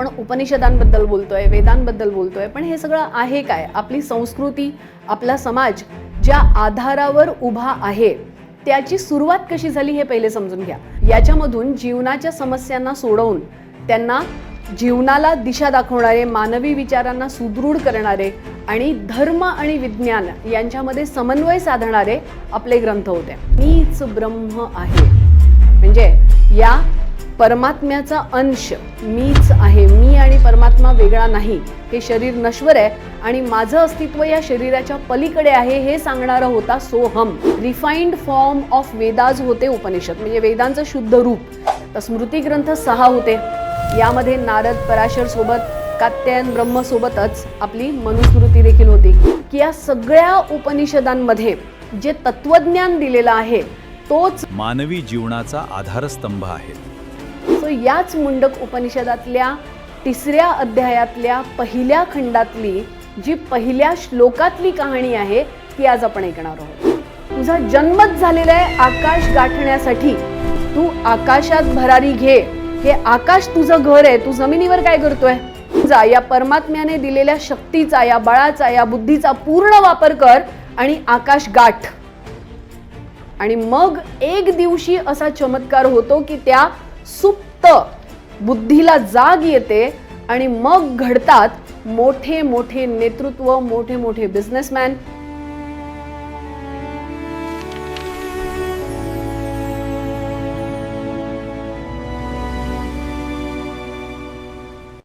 आपण उपनिषदांबद्दल बोलतोय, वेदांबद्दल बोलतोय, पण हे सगळं आहे काय? आपली संस्कृती, आपला समाज ज्या आधारावर उभा आहे त्याची सुरुवात कशी झाली हे पहिले समजून घ्या. याच्यामधून जीवनाच्या समस्यांना सोडवून त्यांना जीवनाला दिशा दाखवणारे, मानवी विचारांना सुदृढ करणारे आणि धर्म आणि विज्ञान यांच्यामध्ये समन्वय साधणारे आपले ग्रंथ होते. मीच ब्रह्म आहे म्हणजे या परमात्म्याचा अंश मीच आहे. मी आणि परमात्मा वेगळा नाही. हे शरीर नश्वर आहे आणि माझं अस्तित्व या शरीराच्या पलीकडे आहे हे सांगणारा होता Soham. Refined form of Vedas होते उपनिषद, म्हणजे वेदांचं शुद्ध रूप. तर स्मृती ग्रंथ 6 होते. यामध्ये नारद, पराशर सोबत, कात्यायन ब्रह्म सोबतच आपली मनुस्मृती देखील होती. की या सगळ्या उपनिषदांमध्ये जे तत्वज्ञान दिलेलं आहे तोच मानवी जीवनाचा आधारस्तंभ आहे. सो याच मुंडक उपनिषदातल्या 3ऱ्या अध्यायातल्या पहिल्या खंडातली जी पहिल्या श्लोकातली कहाणी आहे ती आज आपण ऐकणार आहोत. तुझा जन्मच झालेला आहे आकाश गाठण्यासाठी. तू आकाशात भरारी घे. हे आकाश तुझं घर आहे. तू जमिनीवर काय करतोय? जा या परमात्म्याने दिलेल्या शक्तीचा, या बळाचा, या बुद्धीचा पूर्ण वापर कर आणि आकाश गाठ. आणि मग एक दिवशी असा चमत्कार होतो की त्या सुप्त बुद्धीला जाग येते आणि मग घडतात मोठे मोठे नेतृत्व, मोठे मोठे बिझनेसमॅन,